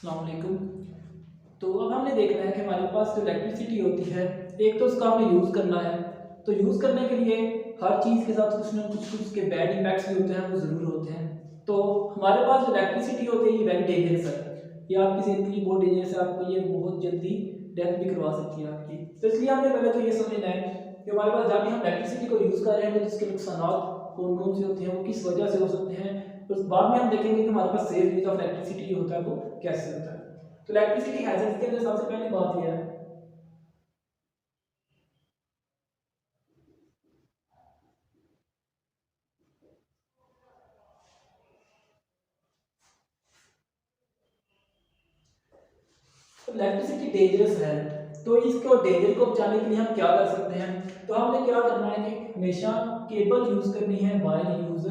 अस्सलाम वालेकुम। तो अब हमने देखना है कि हमारे पास जो इलेक्ट्रिसिटी होती है, एक तो उसका हमें यूज़ करना है। तो यूज़ करने के लिए हर चीज़ के साथ कुछ ना कुछ उसके बैड इम्पैक्ट्स भी होते हैं, वो ज़रूर होते हैं। तो हमारे पास जो इलेक्ट्रिसिटी होती है ये वेरी डेंजरस है। ये आपकी सेहत के लिए बहुत डेंजरस है, आपको ये बहुत जल्दी डेथ भी करवा सकती है आपकी। तो इसलिए हमने पहले तो ये समझना है कि हमारे पास जब भी हम इलेक्ट्रिसिटी को यूज़ कर रहे हैं तो इसके नुकसानात कौन-कौन से होते हैं, वो किस वजह से हो सकते हैं। तो बाद में हम देखेंगे कि हमारे पास सेफ यूज़ ऑफ इलेक्ट्रिसिटी होता है वो कैसे होता है। तो इलेक्ट्रिसिटी हैज़र्ड्स के अंदर सबसे पहले बात यह है। तो इलेक्ट्रिसिटी डेंजरस है, तो इसको डेंजर को बचाने के लिए हम क्या कर सकते हैं। तो हमने क्या करना है कि हमेशा केबल यूज़ करनी है, वायर यूज़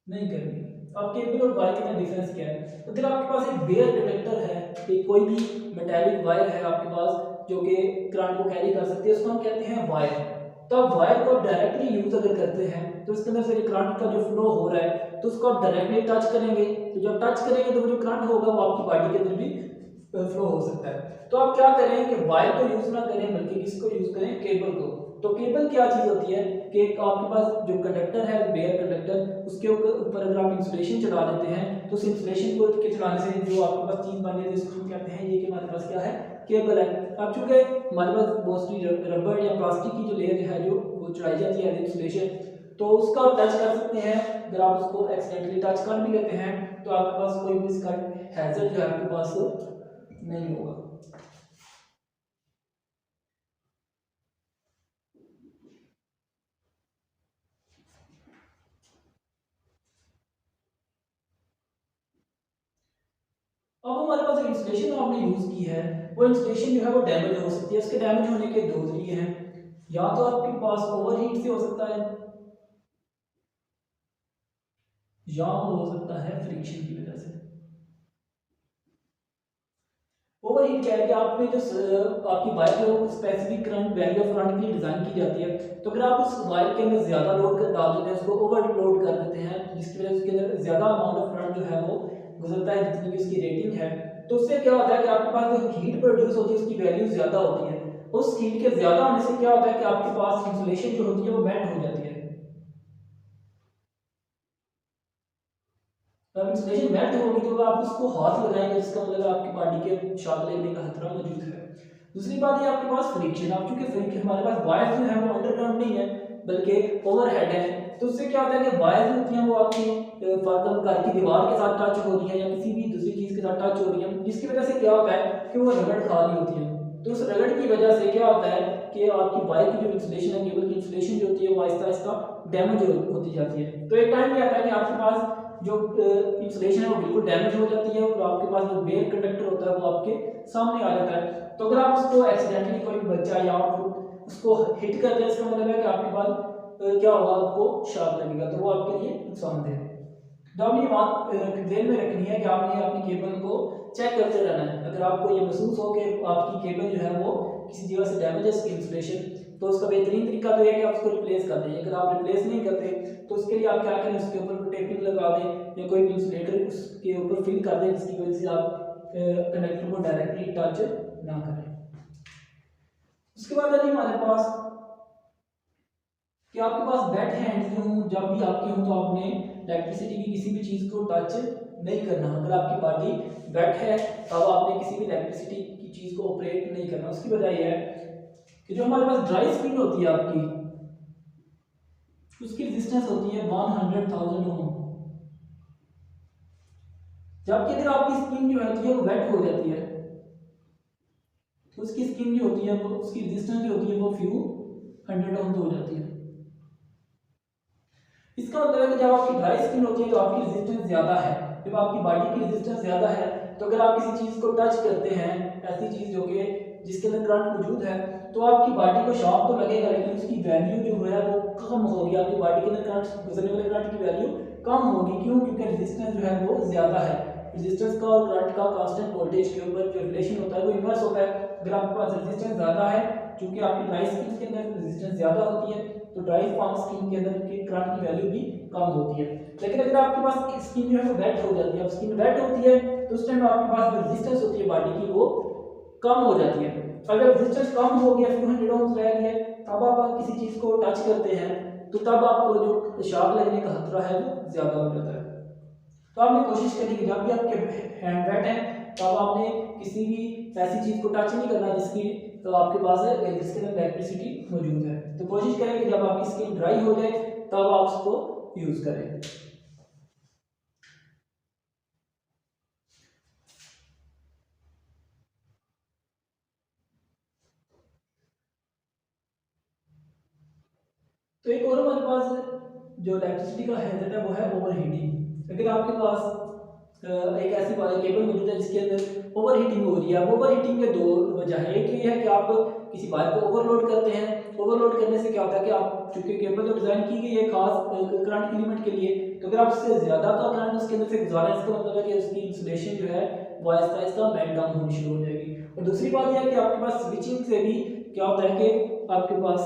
नहीं करनी। अब केबल और वायर का डिफरेंस क्या है। अगर आपके पास एक बेयर कंडक्टर है, कि कोई भी मेटेलिक वायर है आपके पास जो कि करंट को कैरी कर सकती है, उसको हम कहते हैं वायर। तो आप वायर को डायरेक्टली यूज अगर करते हैं तो इसके अंदर से करंट का जो फ्लो हो रहा है तो उसको आप डायरेक्टली टच करेंगे। तो जब टच करेंगे तो वो जो करंट होगा वो आपकी बॉडी के अंदर भी फ्लो हो सकता है। तो आप क्या करें कि वायर को यूज ना करें बल्कि किसको यूज करें, केबल को। तो केबल क्या चीज होती है कि आपके पास जो कंडक्टर है, बेयर कंडक्टर, उसके ऊपर अगर आप इंसुलेशन चढ़ा देते हैं तो उस इंसुलेशन को के चढ़ाने से जो आपके पास चीज बन जाती है उसको हम कहते हैं ये कि हमारे पास क्या है, केबल है। अब चूंकि हमारे पास मोस्टली रबर या प्लास्टिक की जो लेयर है जो वो चढ़ाई जाती है इंसुलेशन, तो उसका आप टच कर सकते हैं। अगर आप उसको एक्सीडेंटली टच कर भी लेते हैं तो आपके पास कोई भी इसका हैजर्ड जो है आपके पास नहीं होगा। अब हमारे पास जो इंसुलेशन आपने यूज की है वो इंसुलेशन जो है वो डैमेज हो सकती है। उसके डैमेज होने के दो जरिए हैं। या तो आपके पास ओवरहीट से हो सकता है या हो सकता है फ्रिक्शन की वजह से। ओवरहीट क्या है कि आपने जो आपकी वायर जो specific current value of current के लिए डिजाइन की जाती है, तो अगर आप उस वायर के अंदर ज्यादा लोड कर डाल देते हैं, उसको ओवरलोड कर देते हैं जिसकी वजह से उसके अंदर ज्यादा अमाउंट ऑफ करंट जो है वो गुजरता है जितनी की उसकी रेटिंग है। तो उससे क्या होता है कि आपके पास जो हीट प्रोड्यूस होती है उसकी वैल्यू ज्यादा होती है। उस हीट के ज्यादा होने से क्या होता है कि आपके पास इंसुलेशन जो होती है वो मेल्ट हो जाती है। तब इंसुलेशन मेल्ट होगी तो आप उसको हाथ लगाएंगे, जिसका मतलब आपकी बॉडी के शॉक लगने का खतरा मौजूद है। दूसरी बात ये आपके पास फ्रिक्शन। अब चूंकि फ्रिक्शन हमारे पास वायर जो है वो अंडरग्राउंड नहीं है बल्कि ओवरहेड है, तो उससे क्या होता है कि वायर जो होती हैं वो आपकी फॉर एग्जाम्पल घर की दीवार के साथ टच हो रही है या किसी भी दूसरी चीज के साथ टच हो रही है, जिसकी वजह से क्या होता है कि वो रगड़ खा रही होती है। तो उस रगड़ की वजह से क्या होता है कि आपकी वायर की जो इंसुलेशन है, केबल की इंसुलेशन जो होती है वो आहिस्ता आहिस्ता डैमेज होती जाती है। तो एक टाइम क्या आता है कि आपके पास जो इंसुलेशन है वो बिल्कुल डैमेज हो जाती है और आपके पास जो बेयर कंडक्टर होता है वो आपके सामने आ जाता है। तो अगर आप उसको एक्सीडेंटली कोई बच्चा या आप उसको हिट करते हैं, इसका मतलब है कि आपके पास क्या होगा, आपको शॉक लगेगा, तो वो आपके लिए नुकसानदेह है। तो आपने ये बात ध्यान में रखनी है कि आपने अपनी केबल को चेक करते रहना है। अगर आपको ये महसूस हो कि आपकी केबल जो है वो किसी जगह से डैमेज है इसकी इंसुलेशन, तो उसका बेहतरीन तरीका तो है कि आप उसको रिप्लेस कर दें। अगर आप रिप्लेस नहीं करते तो उसके लिए आप क्या करें, उसके ऊपर टेपिंग लगा दें या कोई इंसुलेटर उसके ऊपर फिल कर दें जिसकी वजह से आप कनेक्टर को डायरेक्टली टच ना करें। उसके बाद है जी हमारे पास कि आपके पास वेट हैंड्स जो हों, जब भी आपके हों तो आपने इलेक्ट्रिसिटी की किसी भी चीज़ को टच नहीं करना। अगर आपकी बॉडी वेट है तब आपने किसी भी इलेक्ट्रिसिटी की चीज़ को ऑपरेट नहीं करना। उसकी वजह यह है कि जो हमारे पास ड्राई स्किन होती है आपकी, उसकी रेजिस्टेंस होती है 100,000 ओम। जबकि अगर आपकी स्किन जो है वो वेट हो जाती है तो उसकी स्किन जो होती है वो उसकी रेजिस्टेंस जो होती है वो फ्यू 100 ओम हो जाती है। इसका मतलब है कि जब आपकी ड्राई स्किन होती है तो आपकी रेजिस्टेंस ज्यादा है। जब आपकी बॉडी की रेजिस्टेंस ज्यादा है तो अगर आप किसी चीज को टच करते हैं, ऐसी चीज जो कि जिसके अंदर करंट मौजूद है, तो आपकी बॉडी को शॉक तो लगेगा लेकिन उसकी वैल्यू जो है वो कम होगी। आपकी बॉडी के अंदर करंट गुजरने वाले करंट की वैल्यू कम होगी। क्यों? क्योंकि रेजिस्टेंस जो है वो ज्यादा है। रेजिस्टेंस का और करंट का कांस्टेंट वोल्टेज के ऊपर जो रिलेशन होता है वो इनवर्स होता है। अगर आपके पास रेजिस्टेंस ज्यादा है, क्योंकि आपकी ड्राई स्किन के अंदर रेजिस्टेंस ज्यादा होती है, तो ड्राई फॉर्म स्किन के अंदर की करंट की वैल्यू भी कम होती है। लेकिन अगर आपके पास स्किन जो है वो वेट हो जाती है, अब स्किन वेट होती है तो उस टाइम आपके पास जो रेजिस्टेंस होती है बॉडी की वो कम हो जाती है। अगर रेजिस्टेंस कम हो गया, फ्यू 100 ओम्स रह गया, तब आप किसी चीज़ को टच करते हैं तो तब आपको जो शॉक लगने का खतरा है वो ज़्यादा हो जाता है। तो आपने कोशिश करनी कि जब भी आपके हैंड वेट है तब आपने किसी भी ऐसी चीज़ को टच नहीं करना जिसकी तो आपके पास है जिसके अंदर इलेक्ट्रिसिटी मौजूद है। तो कोशिश करें कि जब आपकी स्किन ड्राई हो जाए तब आप उसको यूज़ करें। तो एक और हमारे पास जो इलेक्ट्रिसिटी का हैजर्ड है वो है ओवर हीटिंग। अगर आपके पास एक ऐसी केबल मौजूद है जिसके अंदर ओवर हीटिंग हो रही है। ओवर हीटिंग के दो वजह है। एक ये है कि आप किसी वायर को ओवरलोड करते हैं। ओवरलोड करने से क्या होता है कि आप चूंकि केबल तो डिज़ाइन की गई है खास करंट की लिमिट के लिए, तो अगर आप उससे ज़्यादा का करंट उसके अंदर से गुजारें इसका मतलब है कि उसकी इंसुलेशन जो है वो आहिस्ता आहिस्ता मेल्ट डाउन होनी शुरू हो जाएगी। और दूसरी बात यह है कि आपके पास स्विचिंग से भी क्या होता है कि आपके पास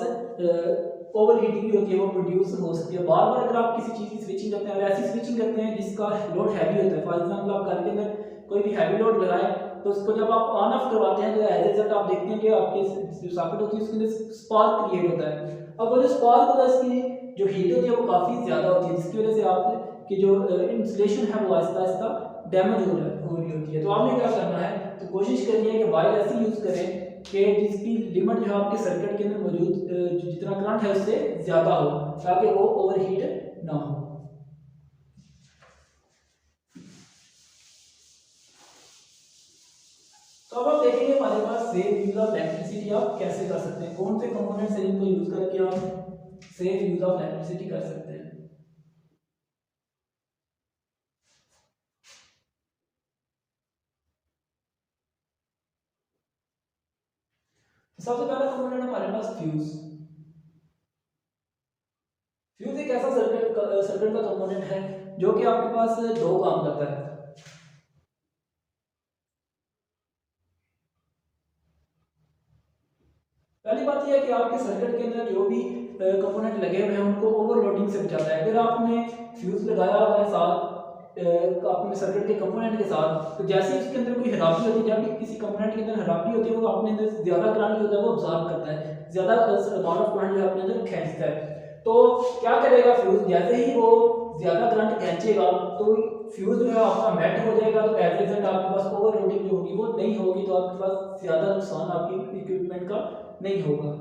ओवर हीटिंग भी होती है वो प्रोड्यूस हो सकती है। बार बार अगर आप किसी चीज़ की स्विचिंग करते हैं और ऐसी स्विचिंग करते हैं जिसका लोड हैवी होता है, फॉर एग्जांपल आप घर के अंदर कोई भी हैवी लोड लगाए तो उसको जब आप ऑन ऑफ करवाते हैं तो एज ए रिजल्ट आप देखते हैं कि आपकी जो सॉकेट होती है उसके अंदर स्पार्क क्रिएट होता है। अब वो जो स्पार्क होता है इसकी जो हीट होती है वो काफ़ी ज़्यादा होती है जिसकी वजह से आपकी जो इंसुलेशन है वो आहिस्ता आहिस्ता डैमेज हो रही होती है। तो आपने क्या करना है, तो कोशिश करनी है कि वायर ऐसी यूज़ करें कि जिसकी लिमिट जो है आपके सर्किट के अंदर मौजूद जितना करंट है उससे ज़्यादा हो ताकि वो ओवरहीट ना हो। तो अब आप देखेंगे हमारे पास सेफ यूज ऑफ इलेक्ट्रिसिटी आप कैसे कर सकते हैं, कौन से कंपोनेंट्स हैं जिनको यूज करके आप सेफ यूज ऑफ इलेक्ट्रिसिटी कर सकते हैं। तो सबसे पहला कंपोनेंट हमारे पास फ्यूज। फ्यूज एक ऐसा सर्किट का कंपोनेंट है जो कि आपके पास दो काम करता है। पहली बात यह है कि आपके सर्किट के अंदर जो भी कंपोनेंट लगे हुए हैं उनको ओवरलोडिंग से बचाता है। अगर आपने फ्यूज लगाया हुआ है साथ अपने सर्किट के कंपोनेंट के साथ, तो जैसे उसके अंदर कोई खराबी होती है, जब भी किसी कंपोनेंट के अंदर खराबी होती है वो अपने अंदर ज़्यादा करंट होता है वो ऑब्जॉर्ब करता है, ज़्यादा अमाउंट ऑफ करंट जो है अपने अंदर खींचता है। तो क्या करेगा फ्यूज, जैसे ही वो ज़्यादा करंट खींचेगा तो फ्यूज जो है आपका मेल्ट हो जाएगा। तो एज रिजल्ट आपके पास ओवरलोडिंग जो होगी वो नहीं होगी, तो आपके पास ज़्यादा नुकसान आपकी इक्विपमेंट का नहीं होगा।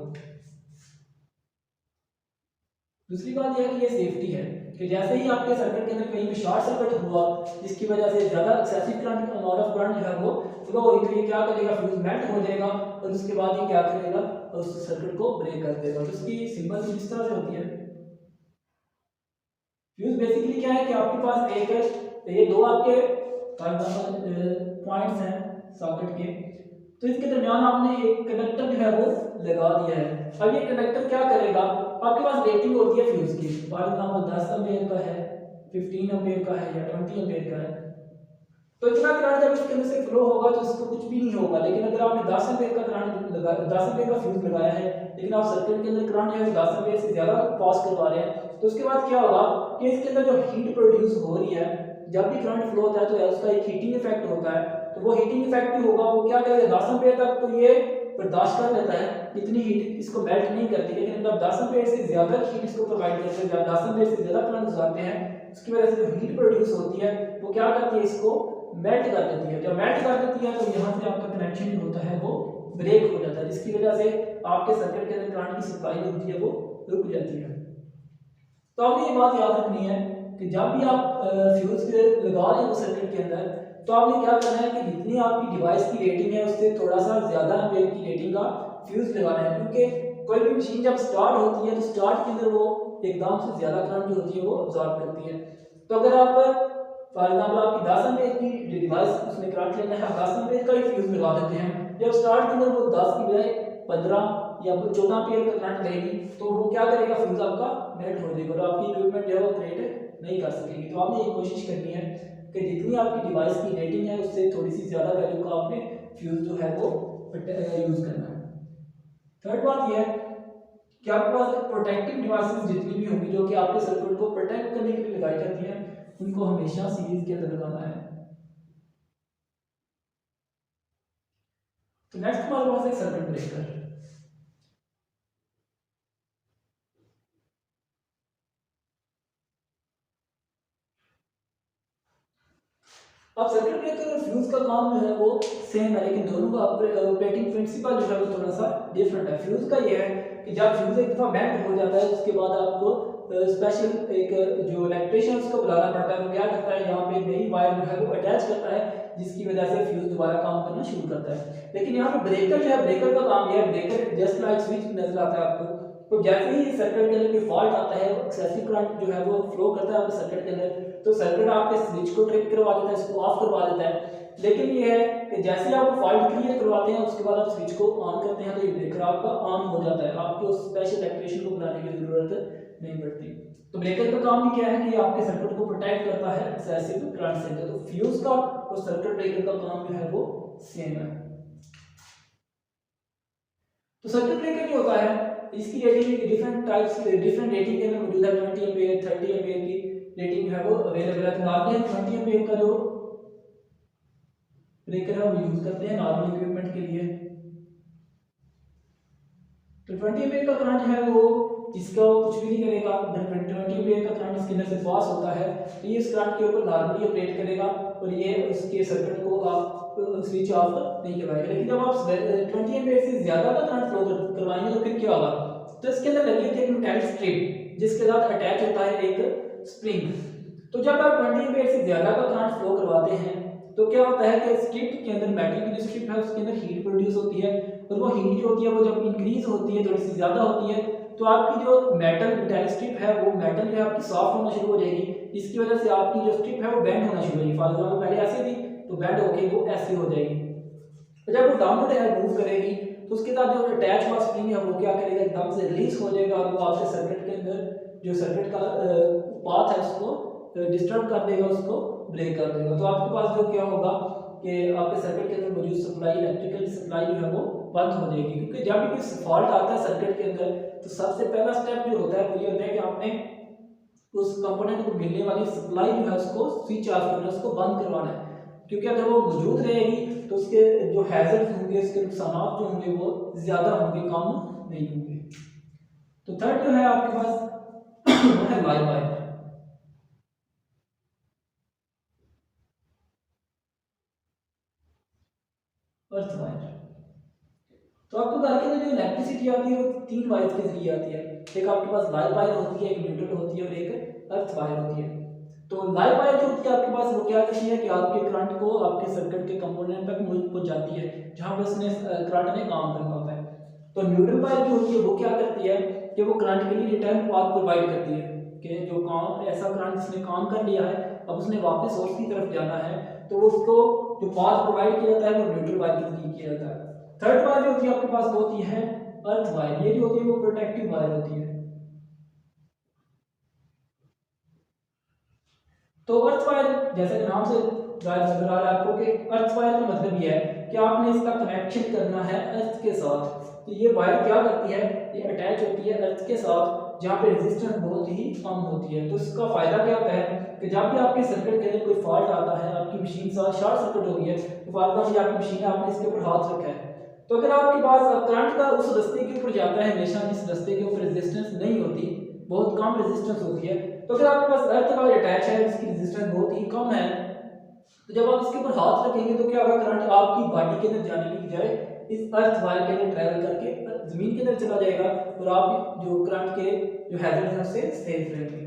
दूसरी बात यह है कि ये सेफ्टी है कि जैसे ही आपके सर्किट के अंदर कहीं भी शॉर्ट सर्किट हुआ जिसकी वजह से ज़्यादा excessive current amount of current जो है वो फ्लो होगी, तो ये क्या करेगा, फ्यूज मेल्ट हो जाएगा और उसके बाद ये क्या करेगा, उस सर्किट को ब्रेक कर देगा। तो इसकी सिंबल इस तरह से होती है। फ्यूज बेसिकली क्या है कि आपके पास एक ये दो आपके पॉइंट्स हैं सॉकेट के, तो इसके दरमियान आपने एक कंडक्टर जो है वो लगा दिया है। अब ये कंडक्टर क्या करेगा, आपके पास रेटिंग होती है फ्यूज की, फॉर एग्जांपल 10 एम्पीयर का है, 15 एम्पीयर का है या 20 एम्पीयर का है। तो इतना करंट जब इसके अंदर से फ्लो होगा तो इसको कुछ भी नहीं होगा। लेकिन अगर आपने 10 एम्पीयर का करंट लगा 10 एम्पीयर का फ्यूज लगाया है लेकिन आप सर्किट के अंदर करंट जो है 10 एम्पीयर से ज़्यादा पास करवा रहे हैं, तो उसके बाद क्या होगा कि इसके अंदर जो हीट प्रोड्यूस हो रही है, जब भी करंट फ्लो होता है तो उसका एक हीटिंग इफेक्ट होता है। तो वो हीटिंग इफेक्ट भी होगा, वो क्या करेगा 10 एम्पीयर तक तो ये बर्दाश्त कर लेता है, इतनी हीट इसको मेल्ट नहीं करती। लेकिन जब 10 एम्पीयर से ज़्यादा हीट इसको प्रोवाइड करते हैं, जब 10 एम्पीयर से ज़्यादा करंट गुजारते हैं, उसकी वजह से जो हीट प्रोड्यूस होती है वो क्या करती है, इसको मेल्ट कर देती है। जब मेल्ट कर देती है तो यहाँ से आपका कनेक्शन जो होता है वो ब्रेक हो जाता है, जिसकी वजह से आपके सर्किट के अंदर करंट की सप्लाई होती है वो रुक जाती है। तो आपने ये बात याद रखनी है कि जब भी आप फ्यूज लगा रहे हो सर्किट के अंदर, तो आपने क्या करना है कि जितनी आपकी डिवाइस की रेटिंग है उससे थोड़ा सा ज़्यादा एम्पीयर की रेटिंग का फ्यूज लगाना है। क्योंकि कोई भी मशीन जब स्टार्ट होती है तो स्टार्ट के अंदर वो एकदम से ज़्यादा करंट जो होती है वो ऑब्जॉर्व करती है। तो अगर आप फॉर एग्जाम्पल आपकी 10 एम्पीयर की डिवाइस उसमें करंट लेना है, आप 10 एम्पीयर का ही फ्यूज लगा देते हैं, जब स्टार्ट के अंदर वो 10 की बजाय 15 या 14 एम्पीयर का करंट लेगी तो वो क्या करेगा, फ्यूज आपका मेल्ट हो जाएगा और आपकी इक्विपमेंट जो है वो ऑपरेट नहीं कर सकेगी। तो आपने ये कोशिश करनी है कि जितनी आपकी डिवाइस की रेटिंग है उससे थोड़ी सी ज़्यादा वैल्यू का आपने फ्यूज जो है वो यूज़ करना है। थर्ड बात यह है कि आपके पास प्रोटेक्टिव डिवाइसेस जितनी भी होंगी जो कि आपके सर्किट को प्रोटेक्ट करने के लिए लगाई जाती हैं, उनको हमेशा सीरीज के अंदर लगाना है। तो नेक्स्ट हमारे पास है सर्किट ब्रेकर। अब सर्किट ब्रेकर और फ्यूज का काम जो है वो सेम है, लेकिन दोनों का ऑपरेटिंग प्रिंसिपल जो है वो थोड़ा सा डिफरेंट है। फ्यूज का ये है कि जब फ्यूज एक दफा बेंड हो जाता है उसके बाद आपको स्पेशल एक जो इलेक्ट्रिशियन उसको बुलाना पड़ता है। वो क्या करता है, यहाँ पे नई वायर जो है वो अटैच करता है, जिसकी वजह से फ्यूज दोबारा काम करना शुरू करता है। लेकिन यहाँ पे ब्रेकर जो है, ब्रेकर का काम यह है, ब्रेकर जस्ट लाइक स्विच नजर आता है आपको, तो जैसे ही सर्किट के अंदर कोई फॉल्ट आता है, एक्सेसिव करंट जो है वो फ्लो करता है आपके सर्किट के अंदर, तो सर्किट आपके स्विच को ट्रिप करवा देता है, इसको ऑफ करवा देता है। लेकिन ये है कि जैसे ही आप फॉल्ट क्लियर करवाते हैं उसके बाद आप स्विच को ऑन करते हैं तो ये ब्रेकर आपका ऑन हो जाता है, आपको उस स्पेशल इलेक्ट्रिशियन को बुलाने की जरूरत नहीं पड़ती। तो ब्रेकर का काम भी क्या है कि आपके सर्किट को प्रोटेक्ट करता है एक्सेसिव करंट से। तो फ्यूज का और सर्किट ब्रेकर का काम जो है वो सेम है। तो सर्किट ब्रेकर जो होता है इसकी rating different types, different rating के अंदर मौजूद है। 20 एम्पीयर, 30 एम्पीयर की रेटिंग है वो अवेलेबल है। तो नॉर्मली 20 एम्पीयर का जो ब्रेकर है वो यूज करते हैं नॉर्मल इक्विपमेंट के लिए। तो 20 एम्पीयर का करंट है वो इसका कुछ भी नहीं करेगा। 20 एम्पीयर का करंट इसके अंदर से पास होता है तो ये इस करंट के ऊपर नॉर्मली ऑपरेट करेगा और ये उसके सर्किट को आप स्विच ऑफ नहीं करवाएगा। लेकिन जब आप 20 एम्पीयर से ज्यादा का करंट फ्लो करवाएंगे तो फिर क्या होगा, तो इसके अंदर लगी होती है एक मेटालिक स्ट्रिप जिसके साथ अटैच होता है एक स्प्रिंग। तो जब आप 20 एम्पीयर से ज्यादा का करंट फ्लो करवाते हैं तो क्या होता है कि स्ट्रिप के अंदर, मेटल की जो स्ट्रिप है उसके अंदर हीट प्रोड्यूस होती है और वो हीट जो होती है वो जब इंक्रीज होती है, थोड़ी सी ज्यादा होती है, तो आपकी जो मेटालिक स्ट्रिप है वो मेटल जो है आपकी सॉफ्ट होना शुरू हो जाएगी, जिसकी वजह से आपकी जो स्ट्रिप है वो बेंड होना शुरू होगी। फॉर एग्जांपल पहले ऐसे थी तो बेंड होके वो ऐसी हो जाएगी। तो जब वो डाउनवर्ड है मूव करेगी तो उसके साथ जो अटैच हुआ स्प्रिंग है वो क्या करेगा, एकदम से रिलीज हो जाएगा और वो आपके सर्किट के अंदर जो सर्किट का पाथ है उसको डिस्टर्ब कर देगा, उसको ब्रेक कर देगा। तो आपके पास जो क्या होगा कि आपके सर्किट के अंदर मौजूद सप्लाई, इलेक्ट्रिकल सप्लाई जो है वो बंद हो जाएगी। क्योंकि जब भी कोई फॉल्ट आता है सर्किट के अंदर तो सबसे पहला स्टेप जो होता है वो ये होता है कि आपने उस कंपोनेंट को मिलने वाली सप्लाई जो है उसको स्विच ऑफ करना है, उसको बंद करवाना है। क्योंकि अगर वो मौजूद रहेगी तो उसके जो हैजर्ड होंगे, उसके नुकसान जो होंगे वो ज्यादा होंगे, कम नहीं होंगे। तो थर्ड जो है आपके पास वो है लाइव वायर। अर्थ वायर, तो आपको घर के अंदर जो इलेक्ट्रिसिटी आती है वो तीन वायर के जरिए आती है। एक आपके पास लाइव वायर होती है, एक न्यूट्रल होती है और एक अर्थ वायर होती है। तो लाइव वायर जो होती है आपके पास वो क्या करती है कि आपके करंट को आपके सर्किट के कंपोनेंट तक पहुंचाती है जहां पर उसने करंट ने काम करना होता है। तो न्यूट्रल वायर जो होती है वो क्या करती है कि वो करंट के लिए रिटर्न पाथ प्रोवाइड करती है कि जो काम, ऐसा करंट जिसने काम कर लिया है अब उसने वापस सोर्स की तरफ जाना है तो उसको जो पाथ प्रोवाइड किया जाता है वो न्यूट्रल वायर के जरिए किया जाता है। थर्ड वायर जो होती है आपके पास वो होती है अर्थ वायर। ये जो होती है वो प्रोटेक्टिव वायर होती है। तो अर्थ वायर जैसे कि नाम से जाहिर नजर आ रहा है आपको कि अर्थ वायर का मतलब ये है कि आपने इसका कनेक्शन करना है अर्थ के साथ। तो ये वायर क्या करती है, ये अटैच होती है अर्थ के साथ जहाँ पे रेजिस्टेंस बहुत ही कम होती है। तो इसका फायदा क्या होता है कि जब भी आपके सर्किट के अंदर कोई फॉल्ट आता है, आपकी मशीन शॉर्ट सर्किट हो गई है, तो फॉर एग्जाम्पल आपकी मशीन है, आपने इसके ऊपर हाथ रखा है, तो अगर आपके पास करंट का उस रास्ते के ऊपर जाता है हमेशा जिस रास्ते के ऊपर रेजिस्टेंस नहीं होती, बहुत कम रेजिस्टेंस होती है, तो अगर आपके पास अर्थ वायर अटैच है जिसकी रेजिस्टेंस बहुत ही कम है, तो जब आप इसके ऊपर हाथ रखेंगे तो क्या होगा, करंट आपकी बॉडी के अंदर जाने की बजाय इस अर्थ वायर के अंदर ट्रैवल करके जमीन के अंदर चला जाएगा और आप जो करंट के जो हैजर्ड है उससे सेफ रहेंगे।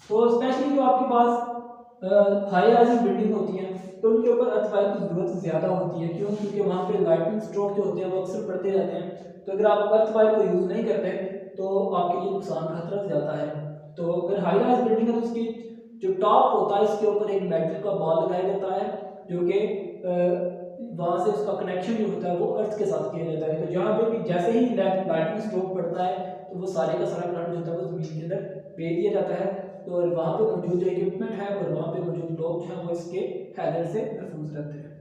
तो स्पेशली जो आपके पास हाई राइजिंग बिल्डिंग होती है तो उनके ऊपर अर्थ वायर की जरूरत ज्यादा होती है। क्यों? क्योंकि वहाँ पे लाइटनिंग स्ट्रोक जो होते हैं वो अक्सर पड़ते रहते हैं। तो अगर आप अर्थ वायर को यूज नहीं करते तो आपके लिए नुकसान का खतरा ज्यादा है। तो अगर हाई राइज बिल्डिंग है तो उसकी जो टॉप होता है इसके ऊपर एक मेटल का बॉल लगाया जाता है जो कि वहां से उसका कनेक्शन जो होता है वो अर्थ के साथ किया जाता है। तो जहाँ पे भी जैसे ही लाइटनिंग स्ट्रोक पड़ता है तो वो सारे का सारा करंट जो होता है वो जमीन के अंदर भेज दिया जाता है। तो वहाँ पे मौजूद जो इक्विपमेंट है और वहाँ पे मौजूद लोग हैं वो इसके हैजर्ड से महफूज रहते हैं।